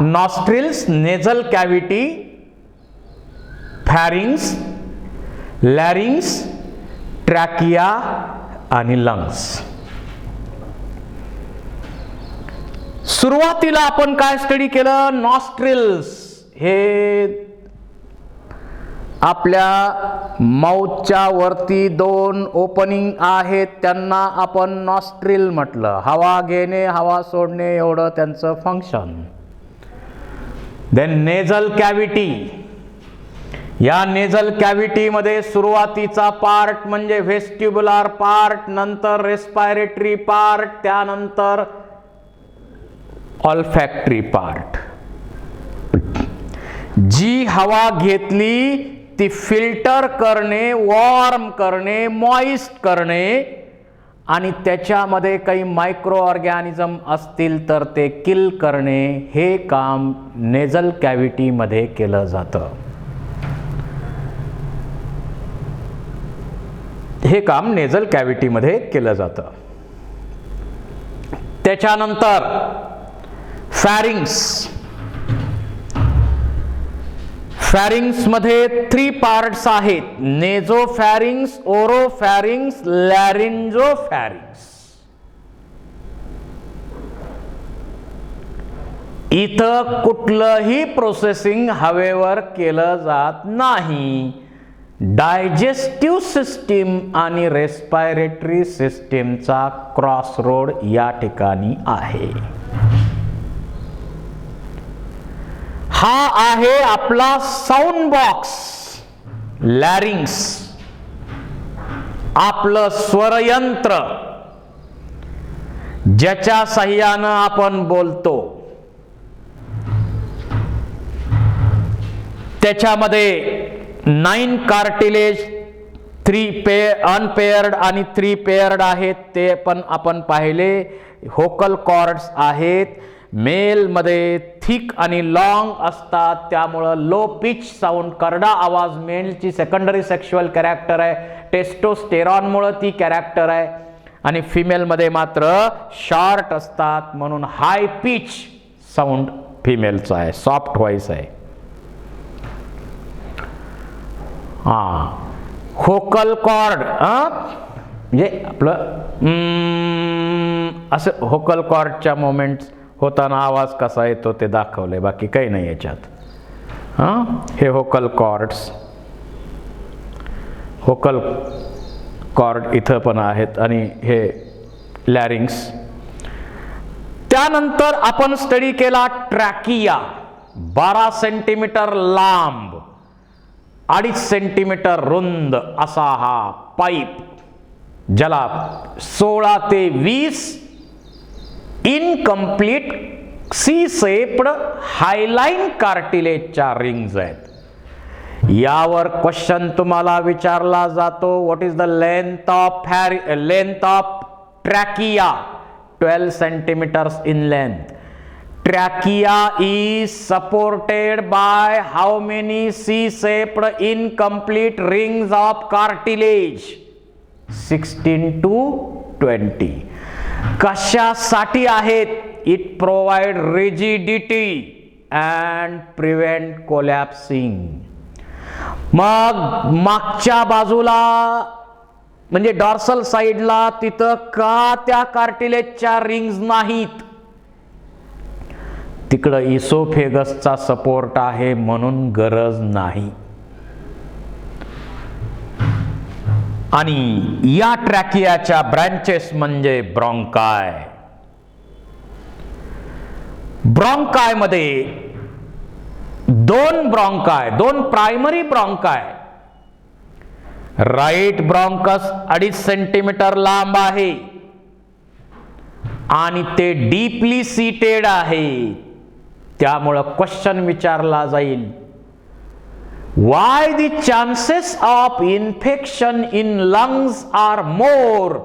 Nostrils, nasal cavity, pharynx, लॅरिंग्स, trachea आणि lungs. सुरुवातीला आपण काय स्टडी केलं? नॉस्ट्रिल्स. हे आपल्या माउथच्या वरती दोन ओपनिंग आहेत, त्यांना आपण नॉस्ट्रिल म्हटलं. हवा घेणे, हवा सोडणे एवढं त्यांचं फंक्शन. Then nasal cavity. या नेझल कॅव्हिटी मध्ये सुरुवातीचा पार्ट म्हणजे व्हेस्टिब्युलर पार्ट, नंतर रेस्पायरेटरी पार्ट, त्यानंतर ऑल्फॅक्टरी पार्ट. जी हवा घेतली ती फिल्टर करणे, वॉर्म करणे, मॉइस्ट करणे आणि त्याच्यामध्ये काही मायक्रो ऑर्गॅनिझम असतील तर ते किल करणे, हे काम नेझल कॅव्हिटी मध्ये केलं जातं. हे काम नेझल कॅव्हिटी मध्ये केलं जातं. त्याच्यानंतर फॅरिंग्स. फॅरिंग्स मध्ये 3 पार्ट्स आहेत: नेझोफॅरिंग्स, ओरोफॅरिंग्स, लॅरिंजोफॅरिंग्स. इथं कुठलंही प्रोसेसिंग हवेवर केलं जात नाही. डायजेस्टिव्ह सिस्टीम आणि रेस्पायरेटरी सिस्टीमचा क्रॉसरोड या ठिकाणी आहे. हा आहे आपला साऊंड बॉक्स, लॅरिंग्स, आपलं स्वरयंत्र, ज्याच्या साह्यानं आपण बोलतो. त्याच्यामध्ये 9 कार्टिलेज, 3 अनपेयर्ड आणि 3 पेयर्ड आहेत, ते पण आपण पाहिले. व्होकल कॉर्ड्स आहेत. मेल मध्ये थिक आणि लॉंग असतात, त्यामुळं लो पिच साऊंड, करडा आवाज मेलची सेकंडरी सेक्शुअल कॅरेक्टर आहे. टेस्टोस्टेरॉनमुळे ती कॅरेक्टर आहे. आणि फिमेल मध्ये मात्र शॉर्ट असतात, म्हणून हाय पिच साऊंड फिमेलचा आहे, सॉफ्ट व्हॉइस आहे. व्होकल कॉर्ड म्हणजे आपलं असं व्होकल कॉर्डच्या मोमेंट्स होताना आवाज कसा येतो ते दाखवले, बाकी काही नाही याच्यात. हे व्होकल कॉर्ड्स, व्होकल कॉर्ड इथं पण आहेत आणि हे लॅरिंग्स. त्यानंतर आपण स्टडी केला ट्रॅकिया. 12 सेंटीमीटर लांब, 2.5 सेंटीमीटर रुंद असा हा पाईप, ज्याला 16 ते 20 इनकम्प्लीट सी-शेप्ड हायलाइन कार्टिलेजच्या रिंग्ज आहेत. यावर क्वेश्चन तुम्हाला विचारला जातो, what is the length of trachea? 12 centimetres in length. Trachea is supported by how many C-shaped incomplete rings of cartilage? 16 to 20. कशासाठी आहेत? It provide rigidity and prevent collapsing. मग मागच्या बाजूला म्हणजे डॉर्सल साइडला तिथं का त्या कार्टिलेजच्या रिंग्स नाहीत? तिकडं इसोफेगसचा सपोर्ट आहे म्हणून गरज नाही. आणि या ट्रॅकियाच्या ब्रँचेस म्हणजे ब्रॉन्काय. ब्रॉन्काय मध्ये 2 bronchi, 2 primary bronchi. Right bronchus 2.5 centimetre लांब आहे आणि ते डीपली सीटेड आहे. त्यामुळे क्वेश्चन विचारला जाईल, why the chances of infection in lungs are more?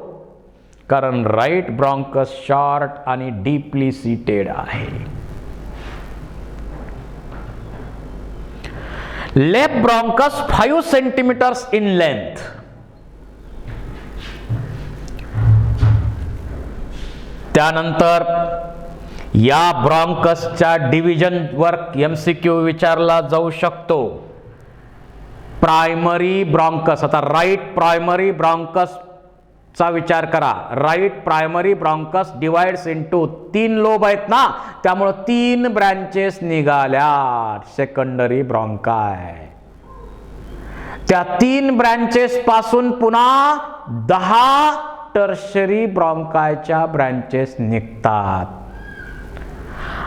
कारण राईट ब्रॉन्कस शॉर्ट आणि डीपली सीटेड आहे. Left bronchus 5 centimetres in length. त्यानंतर या ब्रॉन्कसच्या डिव्हिजनवर MCQ विचारला जाऊ शकतो. प्रायमरी ब्रॉन्कस, आता राईट प्रायमरी ब्रॉन्कसचा विचार करा. Right primary bronchus divides into 3 lobe आहेत ना, त्यामुळे 3 ब्रँचेस निघाल्या सेकंडरी ब्रॉन्काय. त्या 3 ब्रँचेस पासून पुन्हा 10 टर्शरी ब्रॉन्कायच्या ब्रँचेस निघतात.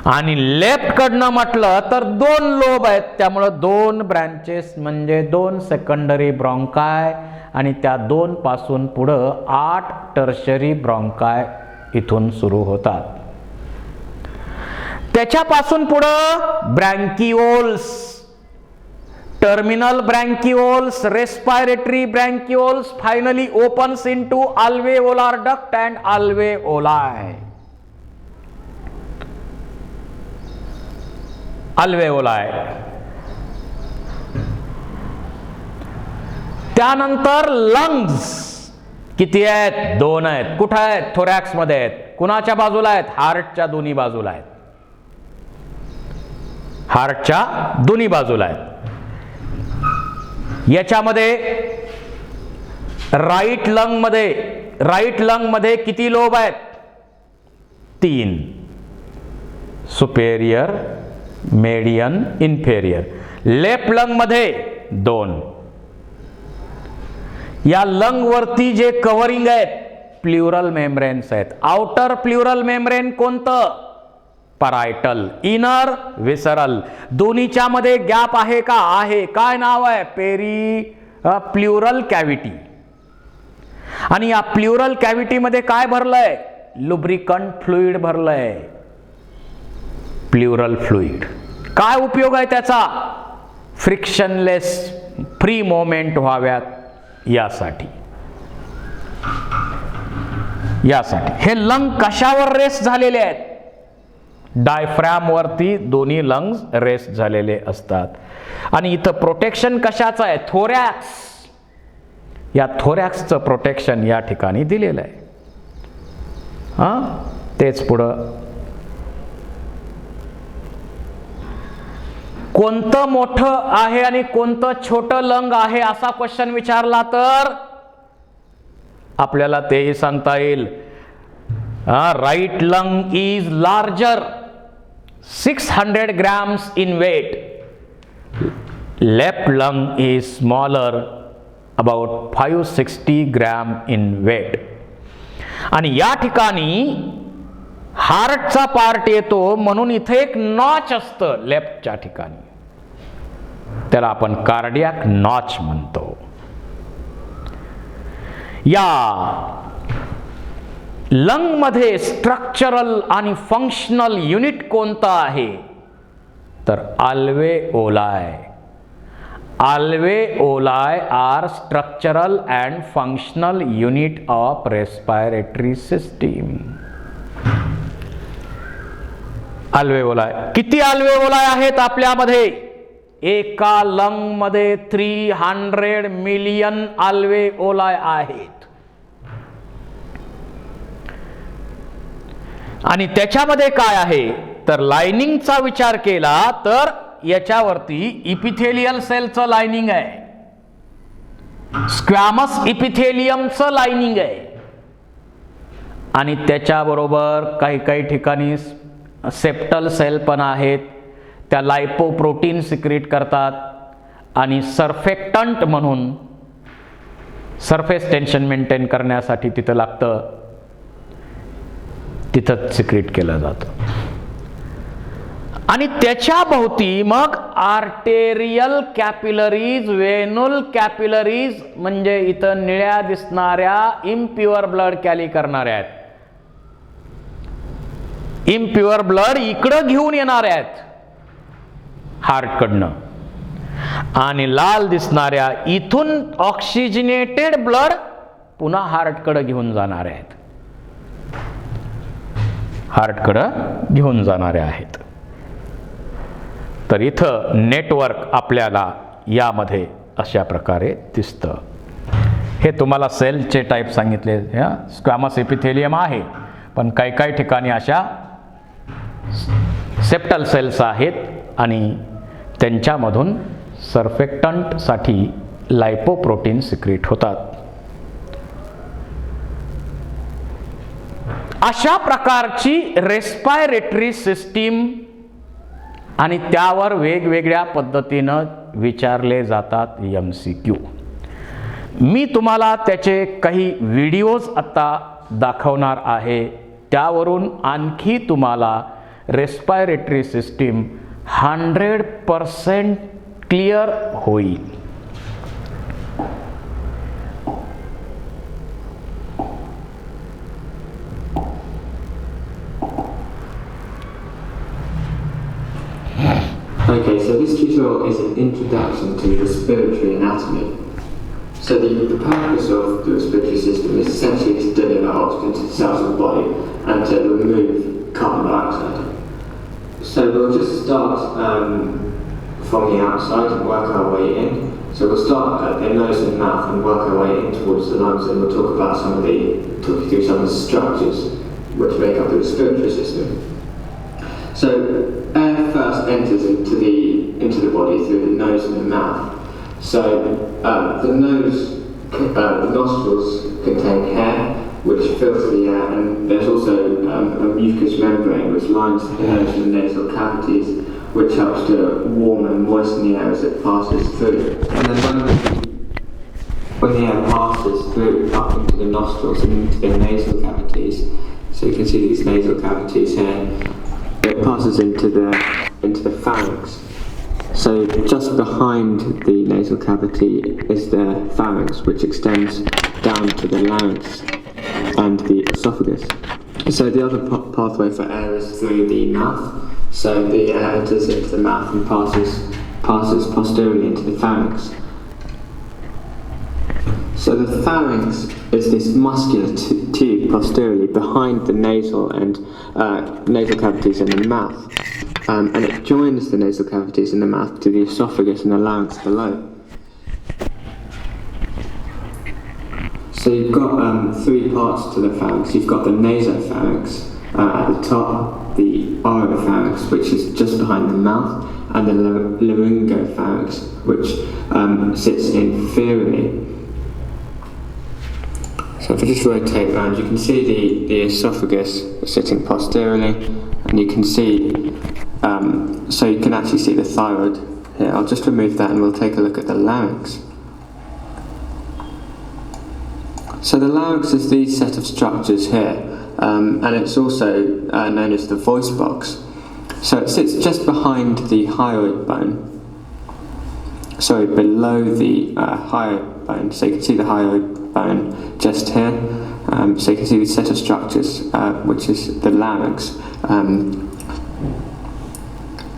आणि लेफ्ट कडनं म्हटलं तर 2 लोब आहेत, त्यामुळे 2 ब्रँचेस म्हणजे 2 सेकंडरी ब्रॉन्काय आणि त्या 2 पासून पुढं 8 टर्शरी ब्रॉन्काय इथून सुरू होतात. त्याच्यापासून पुढं bronchioles, terminal bronchioles, respiratory bronchioles finally opens into alveolar duct and alveoli. Alveoli. त्यानंतर लंग्स किती आहेत? 2 आहेत. कुठे आहेत? थोरॅक्स मध्ये आहेत. कुणाच्या बाजूला आहेत? हार्टच्या दोन्ही बाजूला आहेत. हार्टच्या दोन्ही बाजूला आहेत. याच्यामध्ये राईट लंग मध्ये किती लोब आहेत? 3. Superior, median, inferior. Left lung मध्ये 2. या लंग वरती जे कव्हरिंग आहेत प्ल्युरल मेम्ब्रेन्स आहेत. आउटर प्ल्युरल मेम्ब्रेन कोणतं? परायटल. इनर विसरल. दोन्हीच्या मध्ये गॅप आहे का? आहे. काय नाव आहे? Peri pleural cavity. आणि या प्ल्युरल कॅव्हिटी मध्ये काय भरलंय? लुब्रिकंट फ्लुइड भरलंय. Pleural fluid. काय उपयोग आहे त्याचा? फ्रिक्शनलेस फ्री मोमेंट व्हाव्यात यासाठी. हे लंग कशावर रेस्ट झालेले आहेत? डायफ्रॅम वरती दोन्ही लंग्स रेस्ट झालेले असतात. आणि इथं प्रोटेक्शन कशाचं आहे? थोरॅक्स. या थोरॅक्सचं प्रोटेक्शन या ठिकाणी दिलेलं आहे. तेच पुढं कोणतं मोठं आहे आणि कोणतं छोटं लंग आहे असा क्वेश्चन विचारला तर आपल्याला तेही सांगता येईल. Right lung is larger 600 grams in weight. Left lung is smaller about 560 gram in weight. आणि या ठिकाणी हार्टचा पार्ट येतो म्हणून इथे एक नॉच असतं लेफ्टच्या ठिकाणी. त्याला आपण कार्डियाक नॉच म्हणतो. या लंग मध्ये स्ट्रक्चरल आणि फंक्शनल युनिट कोणतं आहे तर alveoli. Alveoli are structural and functional unit of respiratory system. Alveoli. किती अल्वेओलाय आहेत आपल्यामध्ये? एका लंग मध्ये 300 मिलियन अल्वेओलाय आहेत. आणि त्याच्यामध्ये काय आहे तर लाइनिंगचा विचार केला तर याच्यावरती इपिथेलियल सेलचं लाइनिंग आहे, स्क्वॅमस इपिथेलियमचं लाइनिंग आहे. आणि त्याच्याबरोबर काही ठिकाणी सेप्टल सेल पण आहेत. त्या लायपोप्रोटीन सिक्रीट करतात आणि सर्फेक्टंट म्हणून सरफेस टेन्शन मेंटेन करण्यासाठी तिथं लागतं, तिथं सिक्रीट केलं जातं. आणि त्याच्या भोवती मग आर्टेरियल कॅपिलरीज, वेनुल कॅपिलरीज म्हणजे इथं निळ्या दिसणाऱ्या इम्प्युअर ब्लड कॅरी करणाऱ्या आहेत. इम्प्युअर ब्लड इकडं घेऊन येणार आहेत हार्टकडनं. आणि लाल दिसणाऱ्या इथून ऑक्सिजनेटेड ब्लड पुन्हा हार्टकडे घेऊन जाणारे आहेत, हार्टकडे घेऊन जाणारे आहेत. तर इथं नेटवर्क आपल्याला यामध्ये अशा प्रकारे दिसतं. हे तुम्हाला सेलचे टाईप सांगितले. स्क्वॅमस एपिथेलियम आहे, पण काही ठिकाणी अशा सेप्टल सेल्स आहेत आणि त्यांच्यामधून सर्फेक्टंटसाठी लायपोप्रोटीन सिक्रेट होतात. अशा प्रकारची रेस्पायरेटरी सिस्टीम आणि त्यावर वेगवेगळ्या पद्धतीनं विचारले जातात MCQ. मी तुम्हाला त्याचे काही व्हिडिओज आता दाखवणार आहे, त्यावरून आणखी तुम्हाला रेस्पायरेटरी सिस्टीम 100% क्लिअर होईल. Okay, so this tutorial is an introduction to respiratory anatomy. So the purpose of the respiratory system is essentially to deliver oxygen to the cells of the body and to remove carbon dioxide. So we'll just start from the outside and work our way in. So we'll start at the nose and mouth and work our way in towards the lungs, and we'll talk you through some of the structures which make up the respiratory system. So air first enters into the body through the nose and the mouth. So the nose, the nostrils contain hair which fills the air, and there's also a mucous membrane which lines the nose and nasal cavities, which helps to warm and moisten the air as it passes through. And then when the air passes through up into the nostrils and into the nasal cavities, so you can see these nasal cavities here, it passes into the pharynx. So just behind the nasal cavity is the pharynx, which extends down to the larynx and the esophagus. So the other pathway for air is through the mouth. So the air enters into the mouth and passes posteriorly into the pharynx. So the pharynx is this muscular tube posteriorly behind the nasal and nasal cavities in the mouth, and it joins the nasal cavities in the mouth to the esophagus and the larynx below. So you've got three parts to the pharynx. You've got the nasopharynx at the top, the oropharynx, which is just behind the mouth, and the laryngopharynx, which sits inferiorly. So if I just rotate around, you can see the esophagus sitting posteriorly, and you can see, so you can actually see the thyroid here. I'll just remove that and we'll take a look at the larynx. So the larynx is these set of structures here, and it's also known as the voice box. So it sits just behind the hyoid bone, sorry, below the hyoid bone. So you can see the hyoid bone just here. So you can see the set of structures, which is the larynx.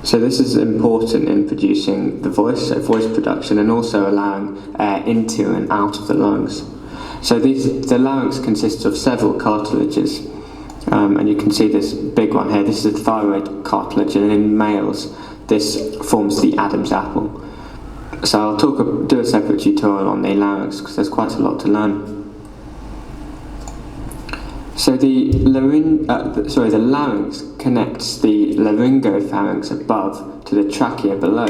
So this is important in producing the voice, so voice production, and also allowing air into and out of the lungs. So the larynx consists of several cartilages, and you can see this big one here. This is the thyroid cartilage, and in males this forms the Adam's apple. So I'll do a separate tutorial on the larynx because there's quite a lot to learn. So the larynx connects the laryngopharynx above to the trachea below.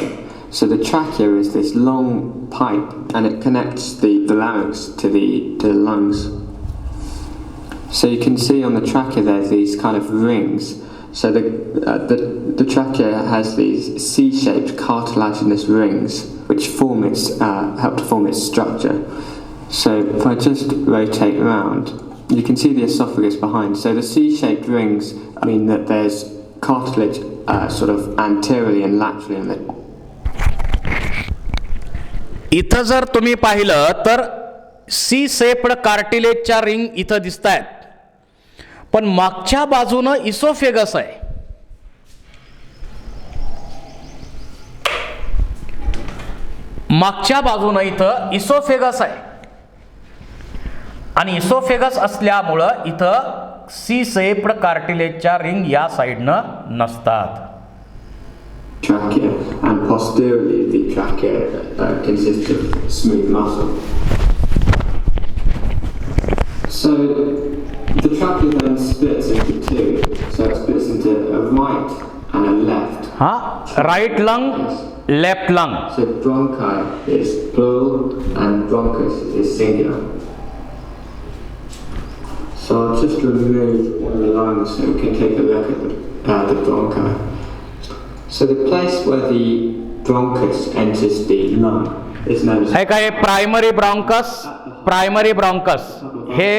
So the trachea is this long pipe, and it connects the larynx to the lungs. So you can see on the trachea there's these kind of rings. So the trachea has these C-shaped cartilaginous rings which help to form its structure. So if I just rotate around, you can see the esophagus behind. So the C-shaped rings mean that there's cartilage sort of anteriorly and laterally in the. इथं जर तुम्ही पाहिलं तर C shaped कार्टिलेजच्या ring इथं दिसतायत, पण मागच्या बाजूनं इसोफेगस आहे. मागच्या बाजूनं इथं इसोफेगस आहे, आणि इसोफेगस असल्यामुळं इथं सी शेप्ड कार्टिलेजच्या रिंग या साइडनं नसतात. Trachea, and posteriorly the trachea consists of smooth muscle. So the trachea then splits into two. So it splits into a right हा right lung left lung. So bronchi is plural and bronchus is singular. So I'll just remove one of the lungs so we can take a look at the bronchi. So the place where the bronchus enters the lung is known as हे काय primary ब्रॉन्कस हे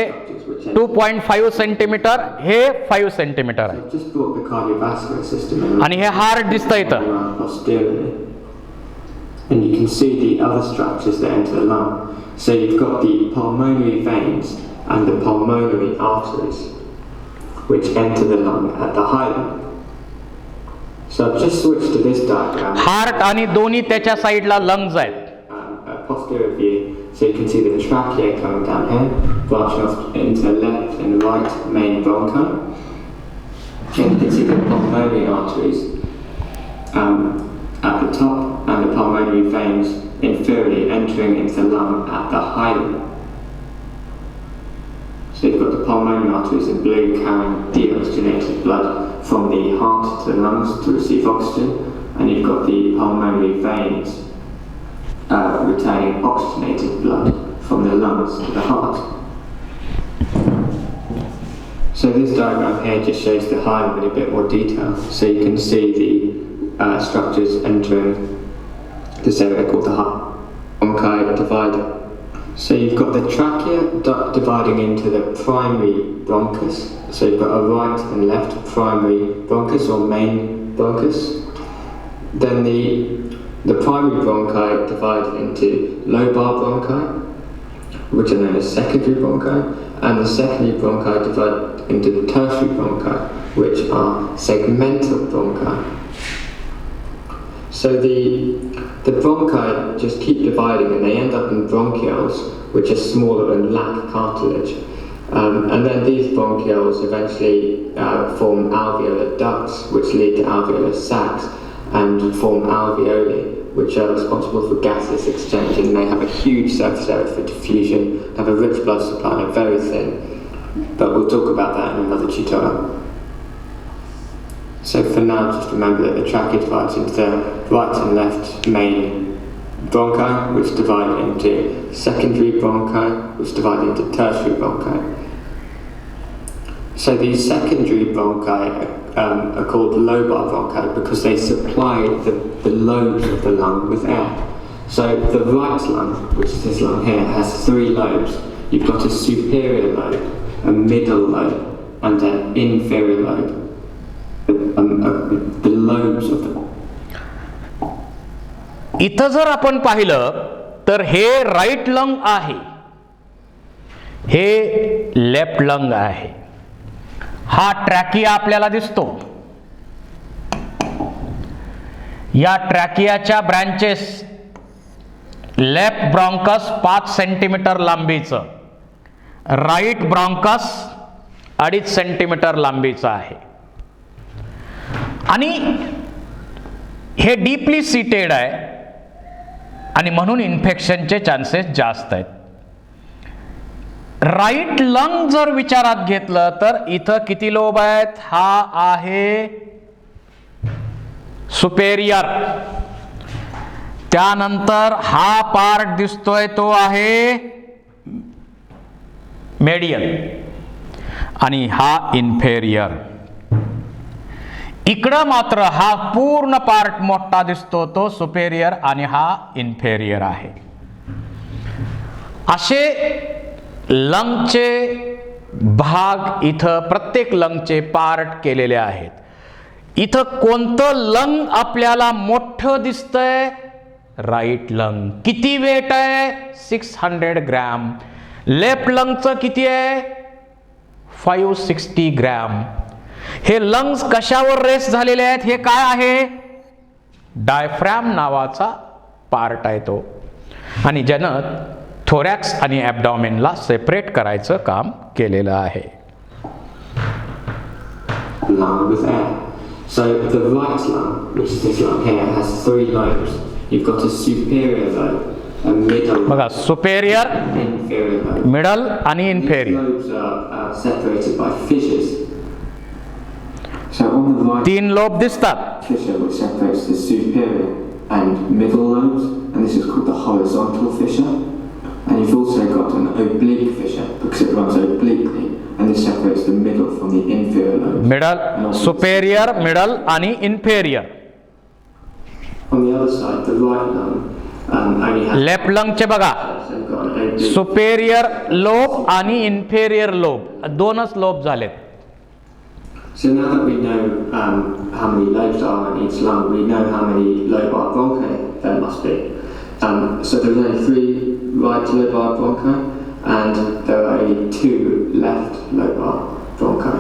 2.5 centimetre, हे 5 centimetre आहे. I've just brought the cardiovascular system in आणि हे heart दिसतं इथं. around posteriorly. And you can see the other structures that enter the lung. So you've got the pulmonary veins and the pulmonary arteries, which enter the lung at the hilum. So I've just switched to this diagram, heart आणि दोन्ही त्याच्या साईडला lungs आहेत. a posterior view. So you can see the trachea coming down here, branching off into the left and right main bronchi. And you can see the pulmonary arteries at the top and the pulmonary veins inferiorly entering into the lung at the hilum. So you've got the pulmonary arteries in blue carrying deoxygenated blood from the heart to the lungs to receive oxygen, and you've got the pulmonary veins retaining oxygenated blood from the lungs to the heart. So this diagram here just shows the hilum in a bit more detail. So you can see the structures entering this area called the bronchi divider. So you've got the trachea dividing into the primary bronchus. So you've got a right and left primary bronchus or main bronchus. Then the primary bronchi divide into lobar bronchi, which are known as secondary bronchi, and the secondary bronchi divide into the tertiary bronchi, which are segmental bronchi. So the bronchi just keep dividing and they end up in bronchioles, which are smaller and lack cartilage. And then these bronchioles eventually form alveolar ducts, which lead to alveolar sacs and form alveoli, which are responsible for gaseous exchange, and they have a huge surface area for diffusion, have a rich blood supply and are very thin. But we'll talk about that in another tutorial. So for now, just remember that the trachea divides into the right and left main bronchi, which divide into secondary bronchi, which divide into tertiary bronchi. So these secondary bronchi are called lobar bronchi because they supply the lobes of the lung with air. So the right lung, which is this lung here, has 3 lobes. You've got a superior lobe, a middle lobe, and an inferior lobe. The lobes of the इथं जर आपण पाहिलं तर हे right lung आहे, हे left lung आहे. हा ट्रॅकिया आपल्याला दिसतो. या ट्रॅकियाच्या ब्रँचेस लेफ्ट ब्रॉन्कस 5 सेंटीमीटर लांबीचं, राईट ब्रॉन्कस 2.5 सेंटीमीटर लांबीचं आहे. आणि हे डीपली सीटेड आहे आणि म्हणून इन्फेक्शनचे चान्सेस जास्त आहेत. राईट लंग जर विचारात घेतलं तर इथं किती लोब आहेत? हा आहे सुपेरियर. त्यानंतर हा पार्ट दिसतोय तो आहे मेडियल आणि हा इन्फेरियर. इकडं मात्र हा पूर्ण पार्ट मोठा दिसतो तो सुपेरियर आणि हा इन्फेरियर आहे. असे लंगचे भाग इथं प्रत्येक लंगचे पार्ट केलेले आहेत. इथं कोणतं लंग आपल्याला मोठं दिसतंय? Right lung. किती वेट आहे? 600 ग्रॅम. लेफ्ट लंगचं किती आहे? 560 ग्रॅम. हे लंग्स कशावर रेस्ट झालेले आहेत? हे काय आहे? डायफ्रॅम नावाचा पार्ट आहे तो, आणि ज्यानं थोरॅक्स आणि ॲब्डॉमेनला सेपरेट करायचं काम केलेलं आहे. lung with air. So the right lung, which is this lung here, has 3 lobes. You've got a superior lobe, a middle बघा, सुपेरियर, inferior lobe. मिडल आणि These inferior. lobes are separated by fissures. So on the right 3 lobe दिसतात. fissure which separates the superior and middle lobes, and this is called the horizontal fissure. And you've also got an oblique fissure because it runs obliquely, and this separates the middle from the inferior lobes. Middle, superior, middle आणि inferior. On the other side, the right lung only has left लंगचे बघा, so you've got an oblique. Superior lobe आणि inferior lobe, 2च lobe झालेत. So now that we know how many lobes are in each lung, we know how many lobar bronchi there must be. So there's only 3 right lobar bronchi, and there are only 2 left lobar bronchi,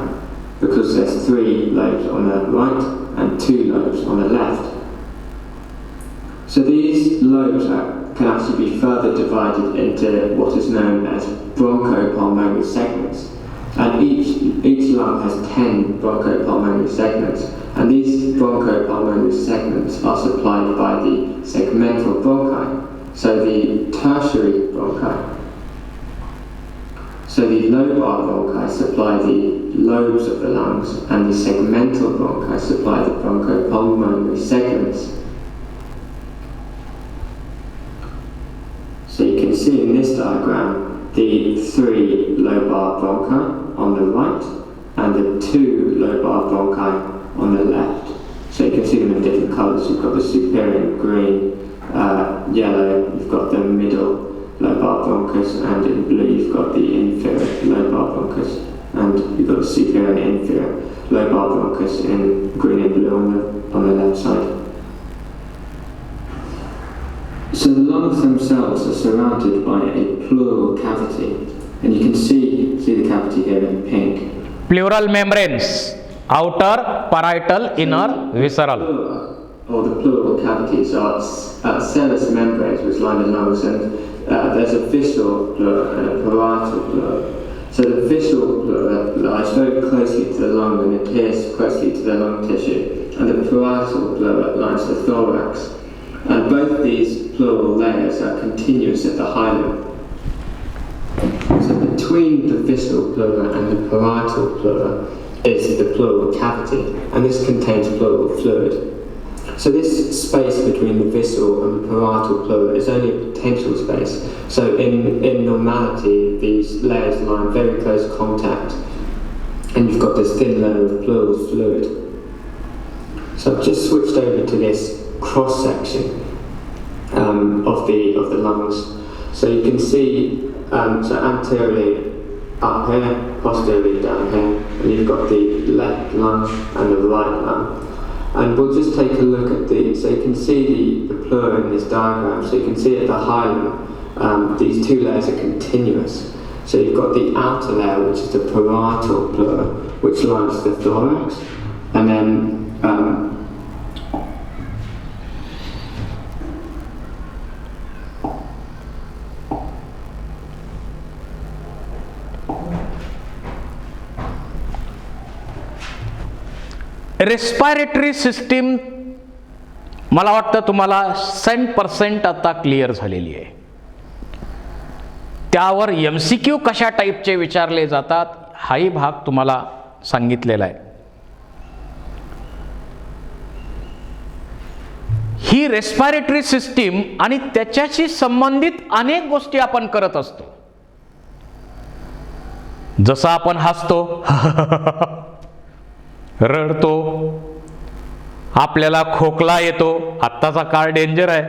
because there's 3 lobes on the right and 2 lobes on the left. So these lobes can actually be further divided into what is known as bronchopulmonary segments. And each lung has 10 bronchopulmonary segments, and these bronchopulmonary segments are supplied by the segmental bronchi, so the tertiary bronchi. So the lobar bronchi supply the lobes of the lungs, and the segmental bronchi supply the bronchopulmonary segments. So you can see in this diagram the 3 lobar bronchi on the right and the 2 lobar bronchi on the left. So you can see them in different colours. You've got the superior in green, yellow, you've got the middle lobar bronchus, and in blue you've got the inferior lobar bronchus, and you've got the superior and inferior lobar bronchus in green and blue on the left side. So the lungs themselves are surrounded by a pleural cavity, and you can see the cavity here in pink. Pleural membranes, outer, parietal, inner, visceral. Or the pleural cavities are serous membranes which line the lungs, and there's a visceral pleura and a parietal pleura. So the visceral pleura lies very closely to the lung and adheres closely to the lung tissue, and the parietal pleura lines the thorax. And both these pleural layers are continuous at the hilum. So between the visceral pleura and the parietal pleura is the pleural cavity, and this contains pleural fluid. So this space between the visceral and the parietal pleura is only a potential space. So in normality, these layers lie in very close contact, and you've got this thin layer of pleural fluid. So I've just switched over to this cross section of the lungs. So you can see so anteriorly up here, posteriorly down here, and you've got the left lung and the right lung. And we'll just take a look at so you can see the pleura in this diagram. So you can see at the hilum, these 2 layers are continuous. So you've got the outer layer, which is the parietal pleura, which lines the thorax, and then respiratory system मला वाटतं तुम्हाला 100% आता clear झालेली आहे. त्यावर MCQ कशा टाईपचे विचारले जातात हाही भाग तुम्हाला सांगितलेला आहे. ही रेस्पायरेटरी सिस्टीम आणि त्याच्याशी संबंधित अनेक गोष्टी आपण करत असतो. जसं आपण हसतो, रडतो, आपल्याला खोकला येतो, आत्ताचा काळ डेंजर आहे.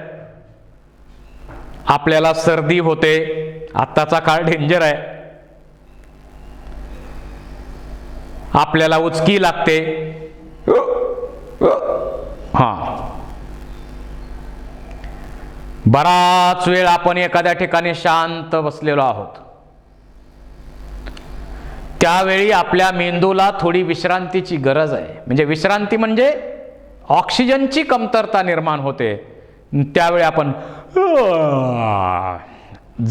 आपल्याला सर्दी होते, आत्ताचा काळ डेंजर आहे. आपल्याला उचकी लागते, बराच वेळ आपण एखाद्या ठिकाणी शांत बसलेलो आहोत. त्यावेळी आपल्या मेंदूला थोडी विश्रांतीची गरज आहे. म्हणजे विश्रांती म्हणजे ऑक्सिजनची कमतरता निर्माण होते. त्यावेळी आपण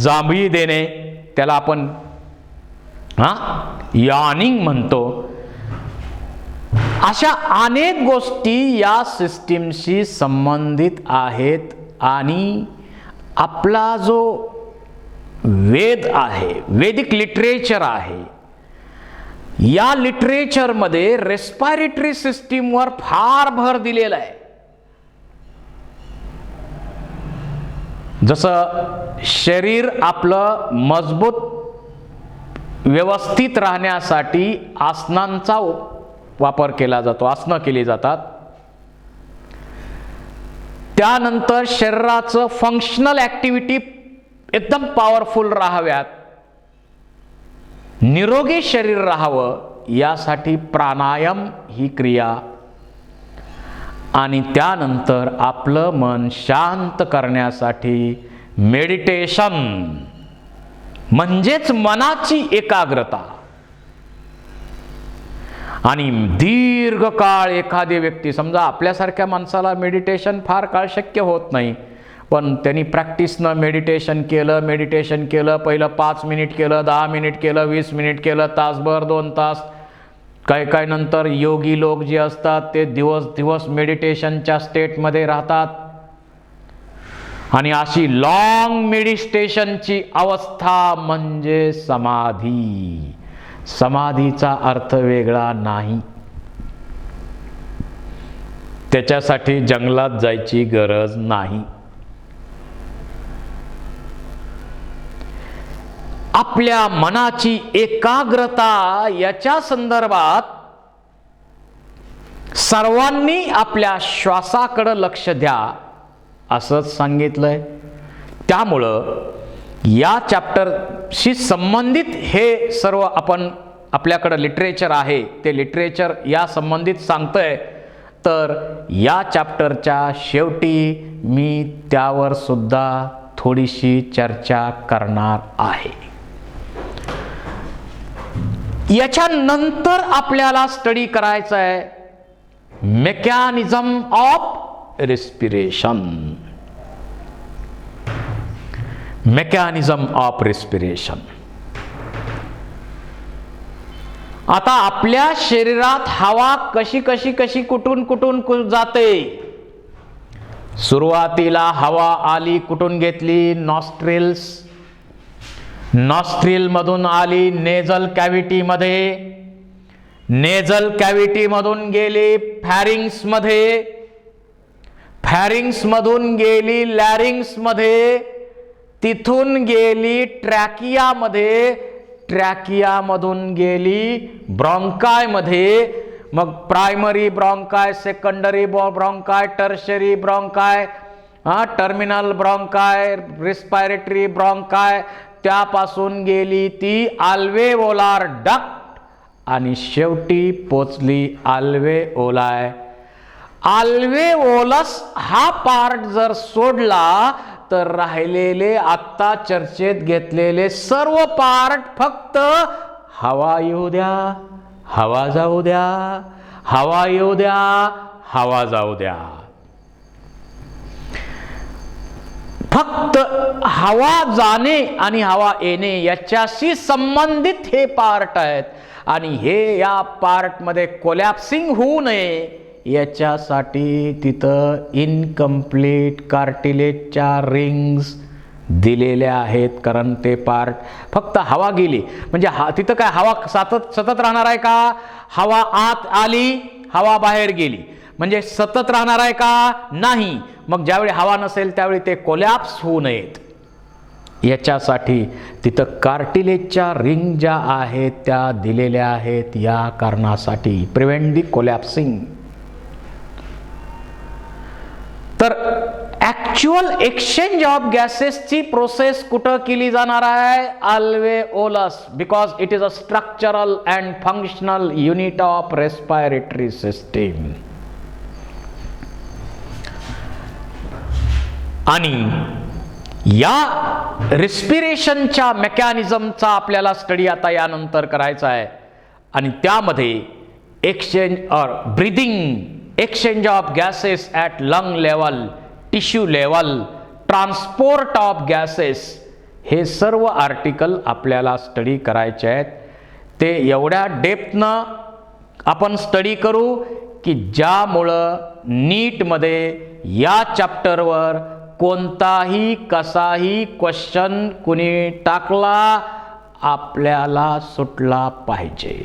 जांभई देणे, त्याला आपण यार्निंग म्हणतो. अशा अनेक गोष्टी या सिस्टीमशी संबंधित आहेत. आणि आपला जो वेद आहे, वैदिक लिटरेचर आहे, या लिटरेचरमध्ये रेस्पिरेटरी सिस्टीमवर फार भर दिलेला आहे. जसं शरीर आपलं मजबूत व्यवस्थित राहण्यासाठी आसनांचा वापर केला जातो, आसनं केली जातात. त्यानंतर शरीराचं फंक्शनल ॲक्टिव्हिटी एकदम पॉवरफुल राहाव्यात, निरोगी शरीर राहावं यासाठी प्राणायाम ही क्रिया, आणि त्यानंतर आपलं मन शांत करण्यासाठी मेडिटेशन म्हणजेच मनाची एकाग्रता. आणि दीर्घकाळ एखादी व्यक्ती, समजा आपल्यासारख्या माणसाला मेडिटेशन फार काळ शक्य होत नाही, पण त्यांनी प्रॅक्टिसनं मेडिटेशन केलं, पहिलं 5 मिनिट केलं, 10 मिनिट केलं, 20 मिनिट केलं, तासभर, 2 तास, काय नंतर योगी लोक जे असतात ते दिवस मेडिटेशनच्या स्टेटमध्ये राहतात. आणि अशी लॉंग मेडिटेशनची अवस्था म्हणजे समाधी. समाधीचा अर्थ वेगळा नाही. त्याच्यासाठी जंगलात जायची गरज नाही. आपल्या मनाची एकाग्रता याच्या संदर्भात सर्वांनी आपल्या श्वासाकडे लक्ष द्या असंच सांगितलंय. त्यामुळं या चॅप्टरशी संबंधित हे सर्व आपल्याकडे लिटरेचर आहे, ते लिटरेचर या संबंधित सांगतंय. तर या चॅप्टरच्या शेवटी मी त्यावर सुद्धा थोडीशी चर्चा करणार आहे. याच्यानंतर आपल्याला स्टडी करायचं आहे mechanism of respiration. Mechanism of respiration. आता आपल्या शरीरात हवा कशी कुठून जाते. सुरुवातीला हवा आली, कुठून घेतली? नॉस्ट्रिल मधून आली नेझल कॅव्हिटी मध्ये, नेझल कॅव्हिटी मधून गेली फॅरिंग्स मध्ये, फॅरिंग्स मधून गेली लॅरिंग्स मध्ये, तिथून गेली ट्रॅकिया मध्ये, ट्रॅकिया मधून गेली ब्रॉन्काय मध्ये, मग primary ब्रॉन्काय, secondary ब्रॉन्काय, tertiary ब्रॉन्काय, terminal ब्रॉन्काय, respiratory ब्रॉन्काय, त्यापासून गेली ती अल्वेओलार डक्ट आणि शेवटी पोचली अल्वेओलाय. अल्वेओलस हा पार्ट जर सोडला तर राहिलेले आत्ता चर्चेत घेतलेले सर्व पार्ट फक्त हवा येऊ द्या, हवा जाऊ द्या, हवा येऊ द्या, हवा जाऊ द्या. फक्त हवा जाणे आणि हवा येणे याच्याशी संबंधित हे पार्ट आहेत. आणि हे या पार्टमध्ये कोलॅप्सिंग होऊ नये याच्यासाठी तिथं इनकम्प्लीट कार्टिलेजच्या रिंग्स दिलेल्या आहेत. कारण ते पार्ट फक्त हवा गेली म्हणजे तिथं काय हवा सतत राहणार आहे का? हवा आत आली, हवा बाहेर गेली म्हणजे सतत राहणार आहे का? नाही. मग ज्यावेळी हवा नसेल त्यावेळी ते कोलॅप्स होऊ नयेत याच्यासाठी तिथं कार्टिलेजच्या रिंग ज्या आहेत त्या दिलेल्या आहेत. या कारणासाठी प्रिव्हेंट दी कोलॅप्सिंग. तर ॲक्च्युअल एक्सचेंज ऑफ गॅसेसची प्रोसेस कुठं केली जाणार आहे? Alveolus, because it is a structural and functional unit of respiratory system. आणि या रेस्पिरेशनच्या मेकॅनिझमचा आपल्याला स्टडी आता यानंतर करायचा आहे. आणि त्यामध्ये exchange or breathing, exchange of gases at lung level, tissue level, transport of gases, हे सर्व आर्टिकल आपल्याला स्टडी करायचे आहेत. ते एवढ्या डेप्थनं आपण स्टडी करू की ज्यामुळं नीटमध्ये या चॅप्टरवर कोणताही कसाही क्वेश्चन कुणी टाकला आपल्याला सुटला पाहिजे.